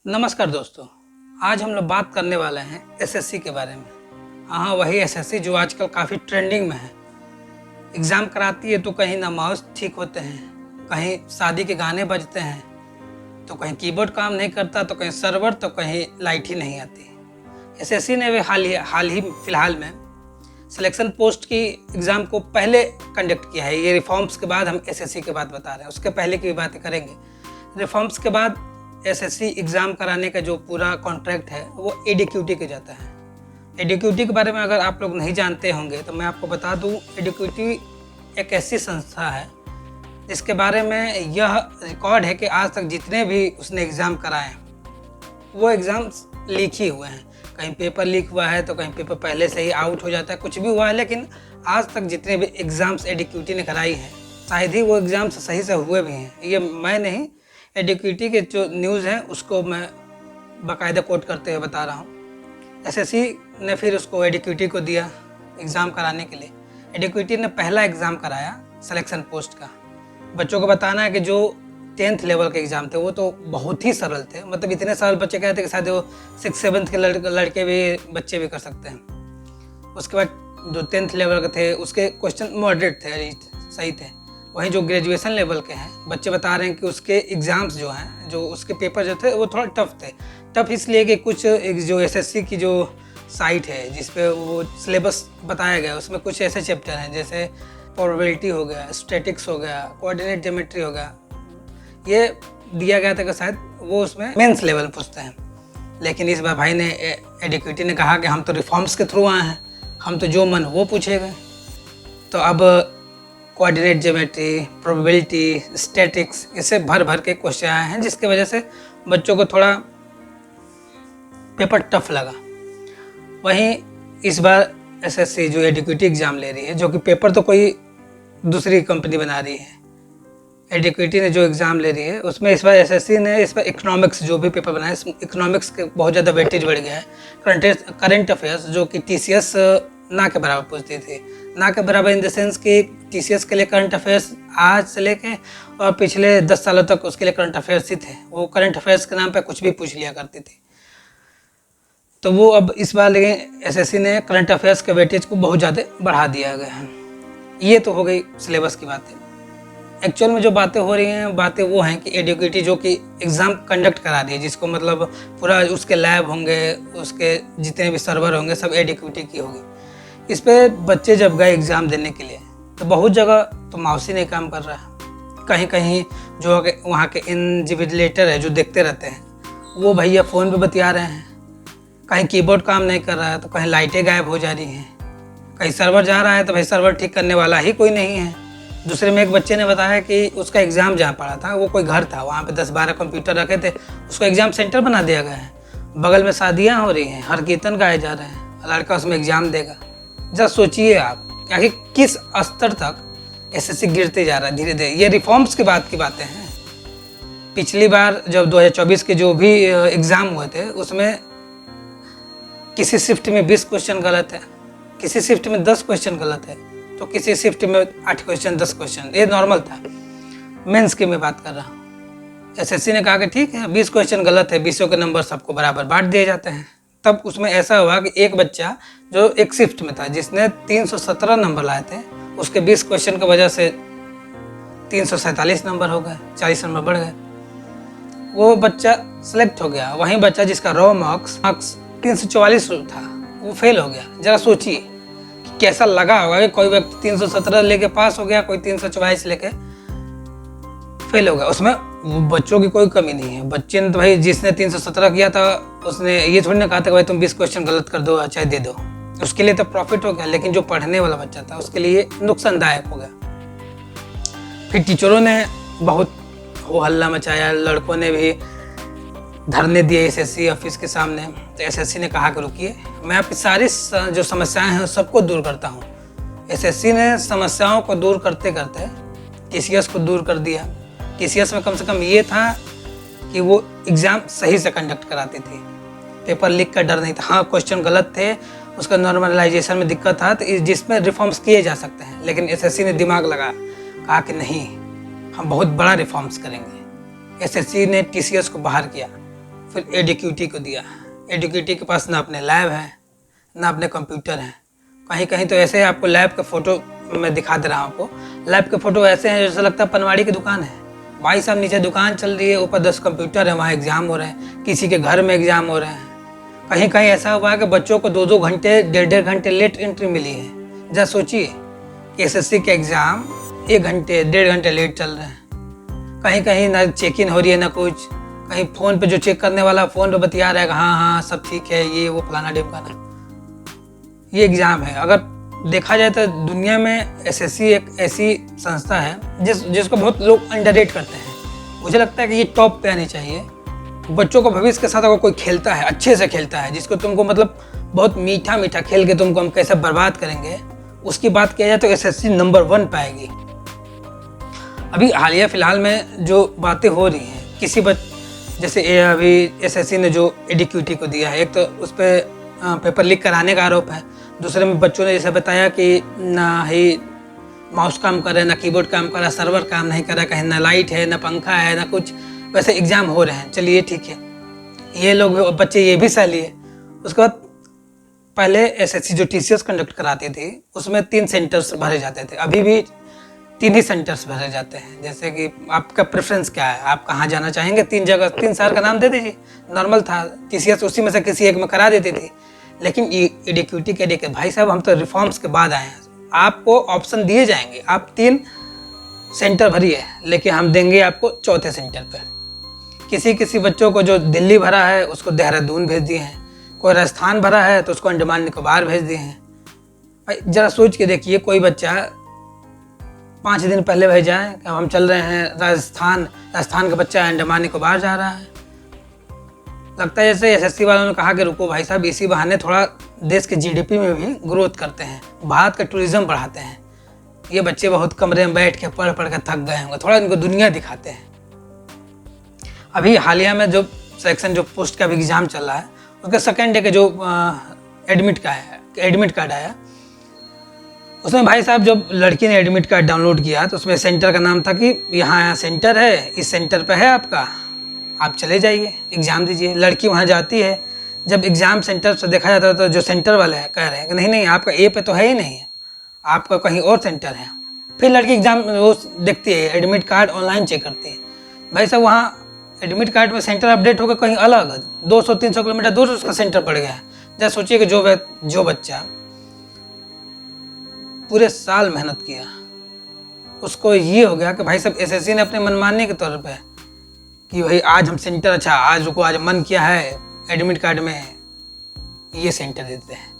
नमस्कार दोस्तों। आज हम लोग बात करने वाले हैं एसएससी के बारे में। हाँ, वही एसएससी जो आजकल काफ़ी ट्रेंडिंग में है। एग्ज़ाम कराती है तो कहीं ना माउस ठीक होते हैं, कहीं शादी के गाने बजते हैं, तो कहीं कीबोर्ड काम नहीं करता, तो कहीं सर्वर, तो कहीं लाइट ही नहीं आती। एसएससी ने वे हाल ही फिलहाल में सिलेक्शन पोस्ट की एग्ज़ाम को पहले कंडक्ट किया है। ये रिफॉर्म्स के बाद हम एसएससी की बात बता रहे हैं, उसके पहले की बात करेंगे। रिफॉर्म्स के बाद एसएससी एग्ज़ाम कराने का जो पूरा कॉन्ट्रैक्ट है वो एडीक्यूटी के जाता है। एडीक्यूटी के बारे में अगर आप लोग नहीं जानते होंगे तो मैं आपको बता दूं, एडीक्यूटी एक ऐसी संस्था है जिसके बारे में यह रिकॉर्ड है कि आज तक जितने भी उसने एग्ज़ाम कराए वो एग्ज़ाम्स लीक ही हुए हैं। कहीं पेपर लीक हुआ है तो कहीं पेपर पहले से ही आउट हो जाता है, कुछ भी हुआ है, लेकिन आज तक जितने भी एग्ज़ाम्स एडीक्यूटी ने कराई हैं शायद ही वो एग्ज़ाम्स सही से हुए भी हैं। ये मैं नहीं, एडीक्यूटी के जो न्यूज़ हैं उसको मैं बाकायदा कोट करते हुए बता रहा हूँ। एसएससी ने फिर उसको एडीक्यूटी को दिया एग्ज़ाम कराने के लिए। एडीक्यूटी ने पहला एग्ज़ाम कराया सिलेक्शन पोस्ट का। बच्चों को बताना है कि जो 10th लेवल के एग्ज़ाम थे वो तो बहुत ही सरल थे, मतलब इतने सरल बच्चे कहते कि शायद वो 6-7th के लड़के भी बच्चे भी कर सकते हैं। उसके बाद जो 10th लेवल के थे उसके क्वेश्चन मॉडरेट थे, सही थे। वहीं जो ग्रेजुएशन लेवल के हैं बच्चे बता रहे हैं कि उसके एग्ज़ाम्स जो हैं, जो उसके पेपर जो थे वो थोड़ा टफ थे। टफ इसलिए कि कुछ जो एसएससी की जो साइट है जिस पे वो सिलेबस बताया गया उसमें कुछ ऐसे चैप्टर हैं जैसे प्रोबेबिलिटी हो गया, स्टैटिक्स हो गया, कोऑर्डिनेट ज्योमेट्री हो गया। ये दिया गया था कि शायद वो उसमें मेंस लेवल पूछते हैं, लेकिन इस बार भाई ने एडीक्यूटी ने कहा कि हम तो रिफॉर्म्स के थ्रू आए हैं, हम तो जो मन वो पूछेगा। तो अब कोऑर्डिनेट ज्योमेट्री, प्रोबेबिलिटी, स्टैटिक्स, इसे भर भर के क्वेश्चन आए हैं, जिसकी वजह से बच्चों को थोड़ा पेपर टफ लगा। वहीं इस बार एसएससी जो एडीक्यूटी एग्ज़ाम ले रही है, जो कि पेपर तो कोई दूसरी कंपनी बना रही है, एडीक्यूटी ने जो एग्ज़ाम ले रही है उसमें इस बार एसएससी ने इस बार इकोनॉमिक्स जो भी पेपर बनाया, इकोनॉमिक्स के बहुत ज़्यादा वेटेज बढ़ गया है। करंट अफेयर्स जो कि टीसीएस ना के बराबर पूछती थी, ना के बराबर इन द सेंस कि टीसीएस के लिए करंट अफेयर्स आज से लेके और पिछले 10 सालों तक उसके लिए करंट अफेयर्स ही थे। वो करंट अफेयर्स के नाम पे कुछ भी पूछ लिया करती थी। तो वो अब इस बार लेकिन एसएससी ने करंट अफेयर्स के वेटेज को बहुत ज़्यादा बढ़ा दिया गया है। ये तो हो गई सिलेबस की बातें। एक्चुअल में जो बातें हो रही हैं, बातें वो हैं कि एडीक्यूटी जो कि एग्ज़ाम कंडक्ट करा रही है, जिसको मतलब पूरा उसके लैब होंगे, उसके जितने भी सर्वर होंगे सब एडीक्यूटी की होगी। इस पे बच्चे जब गए एग्ज़ाम देने के लिए तो बहुत जगह तो माउस ही नहीं काम कर रहा है। कहीं कहीं जो वहाँ के इन्विजिलेटर है जो देखते रहते हैं वो भैया फ़ोन पे बतिया रहे हैं, कहीं कीबोर्ड काम नहीं कर रहा है तो कहीं लाइटें गायब हो जा रही हैं, कहीं सर्वर जा रहा है तो भाई सर्वर ठीक करने वाला ही कोई नहीं है। दूसरे में एक बच्चे ने बताया कि उसका एग्ज़ाम जहाँ पड़ा था वो कोई घर था, वहाँ पे 10-12 कंप्यूटर रखे थे, उसको एग्ज़ाम सेंटर बना दिया गया है। बगल में शादियाँ हो रही हैं, हर कीर्तन गाए जा रहे हैं, लड़का उसमें एग्ज़ाम देगा। जरा सोचिए आप कि किस स्तर तक एसएससी गिरते जा रहा है धीरे धीरे। ये रिफॉर्म्स के बाद की बातें हैं। पिछली बार जब 2024 के जो भी एग्ज़ाम हुए थे उसमें किसी शिफ्ट में 20 क्वेश्चन गलत है, किसी शिफ्ट में 10 क्वेश्चन गलत है, तो किसी शिफ्ट में 8 क्वेश्चन 10 क्वेश्चन, ये नॉर्मल था। मेंस की मैं बात कर रहा हूँ। एसएससी ने कहा कि ठीक है 20 क्वेश्चन गलत है, 20 के नंबर सबको बराबर बांट दिए जाते हैं। तब उसमें ऐसा हुआ कि एक बच्चा जो एक शिफ्ट में था जिसने 317 नंबर लाए थे, उसके 20 क्वेश्चन की वजह से 347 नंबर हो गए, 40 नंबर बढ़ गए। वो बच्चा सेलेक्ट हो गया। वहीं बच्चा जिसका रॉ मार्क्स 344 था वो फेल हो गया। जरा सोचिए कि कैसा लगा होगा कि कोई व्यक्ति 317 लेके पास हो गया, कोई 344 लेके फेल हो गया। उसमें बच्चों की कोई कमी नहीं है। बच्चे ने तो भाई जिसने 317 किया था उसने ये थोड़ी ना कहा था कि भाई तुम 20 क्वेश्चन गलत कर दो, अच्छा दे दो, उसके लिए तो प्रॉफिट हो गया। लेकिन जो पढ़ने वाला बच्चा था उसके लिए नुकसानदायक हो गया। फिर टीचरों ने बहुत हो हल्ला मचाया, लड़कों ने भी धरने दिए एसएससी ऑफिस के सामने। तो एसएससी ने कहा कि रुकिए, मैं आपकी सारी जो समस्याएं हैं सबको दूर करता हूँ। एसएससी ने समस्याओं को दूर करते करते टीसीएस को दूर कर दिया। टीसीएस में कम से कम ये था कि वो एग्ज़ाम सही से कंडक्ट कराती थी, पेपर लीक का डर नहीं था। हाँ, क्वेश्चन गलत थे, उसका नॉर्मलाइजेशन में दिक्कत था, तो जिसमें रिफॉर्म्स किए जा सकते हैं। लेकिन एसएससी ने दिमाग लगाया, कहा कि नहीं, हम बहुत बड़ा रिफॉर्म्स करेंगे। एसएससी ने टीसीएस को बाहर किया। फिर एडीक्यूटी को दिया। एडीक्यूटी के पास ना अपने लैब है ना अपने कंप्यूटर हैं। कहीं कहीं तो ऐसे आपको लैब के फ़ोटो मैं दिखा दे रहा हूँ आपको। लैब के फ़ोटो ऐसे हैं जैसे लगता है पनवाड़ी की दुकान है। भाई साहब नीचे दुकान चल रही है, ऊपर 10 कंप्यूटर है, वहाँ एग्ज़ाम हो रहे हैं, किसी के घर में एग्ज़ाम हो रहे हैं। कहीं कहीं ऐसा हुआ है कि बच्चों को 2-2 घंटे 1.5 घंटे लेट एंट्री मिली है। जरा सोचिए कि एसएससी के एग्ज़ाम 1 घंटे 1.5 घंटे लेट चल रहे हैं। कहीं कहीं ना चेक इन हो रही है ना कुछ। कहीं फ़ोन पे जो चेक करने वाला फ़ोन पे बतिया रहा है कि हाँ हाँ सब ठीक है, ये वो फलाना ढिमकाना। ये एग्ज़ाम है। अगर देखा जाए तो दुनिया में एसएससी एक ऐसी संस्था है जिसको बहुत लोग अंडररेट करते हैं। मुझे लगता है कि ये टॉप पे आनी चाहिए। बच्चों को भविष्य के साथ अगर कोई खेलता है, अच्छे से खेलता है, जिसको तुमको मतलब बहुत मीठा मीठा खेल के तुमको हम कैसे बर्बाद करेंगे, उसकी बात किया जाए तो एसएससी नंबर 1 पाएगी। अभी हालिया फ़िलहाल में जो बातें हो रही हैं, जैसे अभी एसएससी ने जो एडीक्यूटी को दिया है, एक तो उस पर पेपर लीक कराने का आरोप है। दूसरे में बच्चों ने जैसे बताया कि ना ही माउस काम कर रहा है, ना कीबोर्ड काम कर रहा है, सर्वर काम नहीं कर रहा, कहीं ना लाइट है ना पंखा है ना कुछ। वैसे एग्ज़ाम हो रहे हैं, चलिए ठीक है, ये लोग बच्चे ये भी सह लिए। उसके बाद पहले एसएससी जो टीसीएस कंडक्ट कराती थी उसमें 3 सेंटर्स भरे जाते थे, अभी भी 3 ही सेंटर्स भरे जाते हैं। जैसे कि आपका प्रेफरेंस क्या है, आप कहाँ जाना चाहेंगे, 3 जगह 3 शहर का नाम दे दीजिए, नॉर्मल था। टीसीएस उसी में से किसी एक में करा देती थी। लेकिन एडीक्यूटी के देखिए भाई साहब, हम तो रिफॉर्म्स के बाद आए हैं, आपको ऑप्शन दिए जाएंगे, आप 3 सेंटर भरिए, लेकिन हम देंगे आपको 4थे सेंटर पर। किसी किसी बच्चों को जो दिल्ली भरा है उसको देहरादून भेज दिए हैं, कोई राजस्थान भरा है तो उसको अंडमान निकोबार भेज दिए हैं। भाई जरा सोच के देखिए, कोई बच्चा 5 दिन पहले भेजा है कि हम चल रहे हैं राजस्थान का बच्चा अंडमान निकोबार जा रहा है। लगता है जैसे एसएससी वालों ने कहा कि रुको भाई साहब, इसी बहाने थोड़ा देश के जीडीपी में भी ग्रोथ करते हैं, भारत का टूरिज्म बढ़ाते हैं। ये बच्चे बहुत कमरे में बैठ के पढ़ के थक गए होंगे, थोड़ा इनको दुनिया दिखाते हैं। अभी हालिया में जो सेक्शन जो पोस्ट का भी एग्ज़ाम चल रहा है, उसका सेकेंड डे का जो एडमिट कार्ड आया, उसमें भाई साहब जब लड़की ने एडमिट कार्ड डाउनलोड किया तो उसमें सेंटर का नाम था कि यहाँ सेंटर है, इस सेंटर पे है आपका, आप चले जाइए एग्ज़ाम दीजिए। लड़की वहाँ जाती है, जब एग्ज़ाम सेंटर से देखा जाता है तो जो सेंटर वाले हैं कह रहे हैं कि नहीं नहीं, आपका ए पे तो है ही नहीं है, आपका कहीं और सेंटर है। फिर लड़की एग्ज़ाम वो देखती है, एडमिट कार्ड ऑनलाइन चेक करती है। भाई साहब वहाँ एडमिट कार्ड में सेंटर अपडेट होकर कहीं अलग 200-300 किलोमीटर दूर उसका सेंटर पड़ गया है। जैसे सोचिए कि जो बच्चा पूरे साल मेहनत किया, उसको ये हो गया कि भाई साहब एसएससी ने अपने मनमानी के तौर पे कि भाई आज हम सेंटर, अच्छा आज रुको, आज मन किया है एडमिट कार्ड में ये सेंटर देते हैं,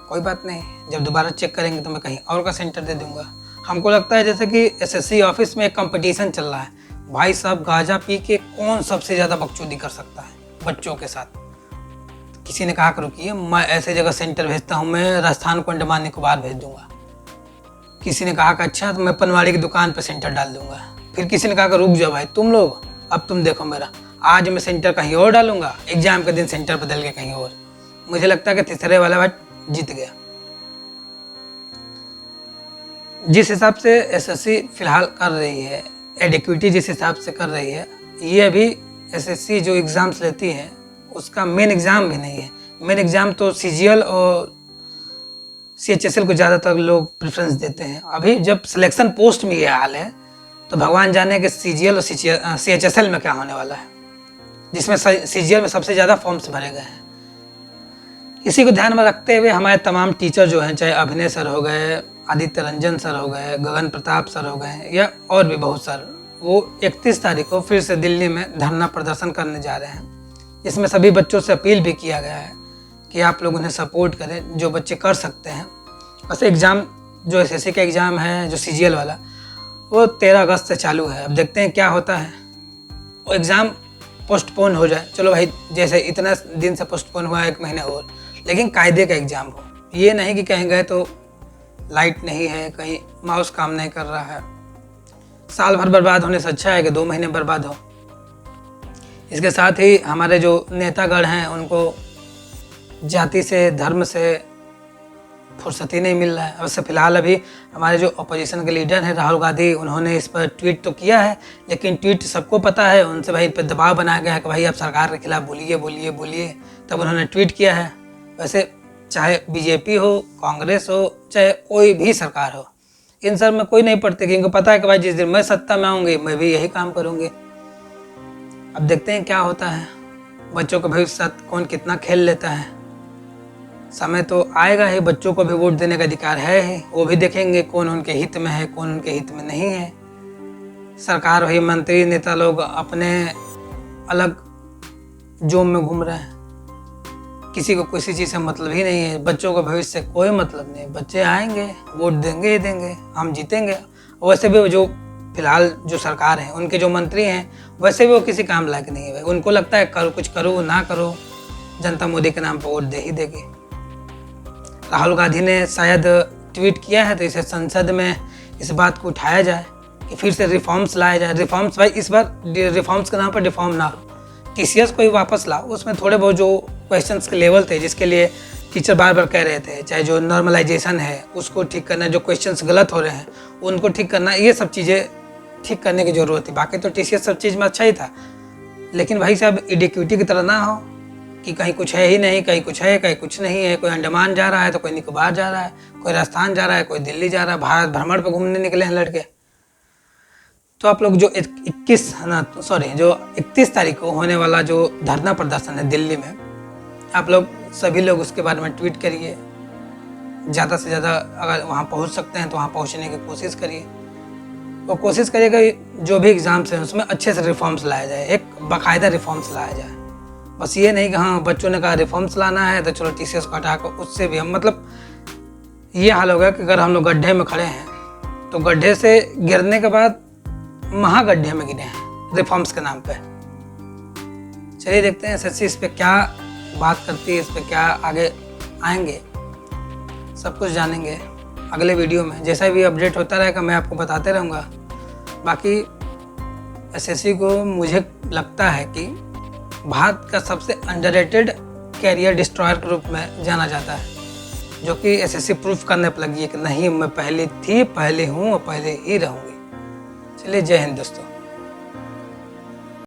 कोई बात नहीं, जब दोबारा चेक करेंगे तो मैं कहीं और का सेंटर दे दूंगा। हमको लगता है जैसे कि एसएससी ऑफिस में एक कंपटीशन चल रहा है। भाई साहब गांजा पी के कौन सबसे ज़्यादा बकचोदी कर सकता है बच्चों के साथ। किसी ने कहा कि रुकिए, मैं ऐसे जगह सेंटर भेजता हूँ, मैं राजस्थान को अंडमान निकोबार भेज दूंगा। किसी ने कहा कि अच्छा तो मैं पनवाड़ी की दुकान पर सेंटर डाल दूंगा। फिर किसी ने कहा कि रुक जाओ भाई तुम लोग, अब तुम देखो मेरा, आज मैं सेंटर कहीं और डालूंगा, एग्जाम के दिन सेंटर बदल के कहीं और। मुझे लगता है कि तीसरे वाला भाई जीत गया। जिस हिसाब से एसएससी फिलहाल कर रही है, एडिक्विटी जिस हिसाब से कर रही है, ये अभी एसएससी जो एग्ज़ाम्स लेती है उसका मेन एग्ज़ाम भी नहीं है। मेन एग्ज़ाम तो सीजीएल और सीएचएसएल को ज़्यादातर लोग प्रेफरेंस देते हैं। अभी जब सिलेक्शन पोस्ट में ये हाल है तो भगवान जाने कि सीजीएल और सीएचएसएल में क्या होने वाला है, जिसमें सीजीएल में सबसे ज़्यादा फॉर्म्स भरे गए हैं। इसी को ध्यान में रखते हुए हमारे तमाम टीचर जो हैं, चाहे अभिनय सर हो गए, आदित्य रंजन सर हो गए, गगन प्रताप सर हो गए, या और भी बहुत सर, वो 31 तारीख को फिर से दिल्ली में धरना प्रदर्शन करने जा रहे हैं। इसमें सभी बच्चों से अपील भी किया गया है कि आप लोग उन्हें सपोर्ट करें जो बच्चे कर सकते हैं। वैसे एग्ज़ाम जो एसएससी का एग्ज़ाम है, जो सीजीएल वाला, वो 13 अगस्त से चालू है। अब देखते हैं क्या होता है। वो एग्ज़ाम पोस्टपोन हो जाए, चलो भाई, जैसे इतना दिन से पोस्टपोन हुआ 1 महीने और, लेकिन कायदे का एग्ज़ाम हो। ये नहीं कि कहीं गए तो लाइट नहीं है, कहीं माउस काम नहीं कर रहा है। साल भर बर्बाद होने से अच्छा है कि 2 महीने बर्बाद हो। इसके साथ ही हमारे जो नेतागण हैं उनको जाति से, धर्म से, फुर्सत ही नहीं मिल रहा है। वैसे फ़िलहाल अभी हमारे जो अपोजिशन के लीडर हैं राहुल गांधी, उन्होंने इस पर ट्वीट तो किया है, लेकिन ट्वीट सबको पता है, उनसे भाई पर दबाव बनाया गया है कि भाई आप सरकार के खिलाफ बोलिए बोलिए बोलिए, तब उन्होंने ट्वीट किया है। वैसे चाहे बीजेपी हो, कांग्रेस हो, चाहे कोई भी सरकार हो, इन सब में कोई नहीं पड़ते, क्योंकि पता है कि भाई जिस दिन मैं सत्ता में आऊँगी मैं भी यही काम करूँगी। अब देखते हैं क्या होता है, बच्चों के भविष्य साथ कौन कितना खेल लेता है। समय तो आएगा ही, बच्चों को भी वोट देने का अधिकार है ही, वो भी देखेंगे कौन उनके हित में है, कौन उनके हित में नहीं है। सरकार वही मंत्री नेता लोग अपने अलग जोम में घूम रहे हैं, किसी को किसी चीज़ से मतलब ही नहीं है, बच्चों को भविष्य से कोई मतलब नहीं। बच्चे आएंगे, वोट देंगे ही देंगे, हम जीतेंगे। वैसे भी जो फिलहाल जो सरकार है, उनके जो मंत्री हैं, वैसे भी वो किसी काम लायक नहीं है। उनको लगता है करो कुछ करो ना करो, जनता मोदी के नाम पर वोट दे ही देगी। राहुल गांधी ने शायद ट्वीट किया है, तो इसे संसद में इस बात को उठाया जाए कि फिर से रिफॉर्म्स लाया जाए। रिफॉर्म्स भाई इस बार रिफॉर्म्स के नाम पर रिफॉर्म ना हो, टीसीएस को ही वापस लाओ। उसमें थोड़े बहुत जो क्वेश्चंस के लेवल थे, जिसके लिए टीचर बार बार कह रहे थे, चाहे जो नॉर्मलाइजेशन है उसको ठीक करना, जो क्वेश्चंस गलत हो रहे हैं उनको ठीक करना, ये सब चीज़ें ठीक करने की ज़रूरत थी। बाकी तो टीसीएस सब चीज़ में अच्छा ही था, लेकिन भाई साहब इडिक्विटी की तरह ना हो कि कहीं कुछ है ही नहीं, कहीं कुछ है, कहीं कुछ नहीं है। कोई अंडमान जा रहा है तो कोई निकोबार जा रहा है, कोई राजस्थान जा रहा है, कोई दिल्ली जा रहा है, भारत भ्रमण पर घूमने निकले हैं लड़के। तो आप लोग जो 31 तारीख को होने वाला जो धरना प्रदर्शन है दिल्ली में, आप लोग सभी लोग उसके बारे में ट्वीट करिए। ज़्यादा से ज़्यादा अगर वहाँ पहुँच सकते हैं तो वहाँ पहुँचने की कोशिश करिए, और कोशिश करिएगा जो भी एग्ज़ाम्स हैं उसमें अच्छे से रिफॉर्म्स लाया जाए, एक बाकायदा रिफॉर्म्स लाया जाए। बस ये नहीं कि हाँ बच्चों ने कहा रिफॉर्म्स लाना है तो चलो टीसीएस को हटा कर, उससे भी हम मतलब ये हाल होगा कि अगर हम लोग गड्ढे में खड़े हैं तो गड्ढे से गिरने के बाद महागड्ढे में गिरे हैं रिफॉर्म्स के नाम पे। चलिए देखते हैं एसएससी इस पे क्या बात करती है, इस पे क्या आगे आएंगे, सब कुछ जानेंगे अगले वीडियो में। जैसा भी अपडेट होता रहेगा मैं आपको बताते रहूँगा। बाकी एसएससी को मुझे लगता है कि भारत का सबसे अंडररेटेड कैरियर डिस्ट्रॉयर के रूप में जाना जाता है, जो कि एसएससी प्रूफ करने पर लगी है कि नहीं मैं पहले थी, पहले हूँ और पहले ही रहूँगी। चलिए जय हिंद दोस्तों।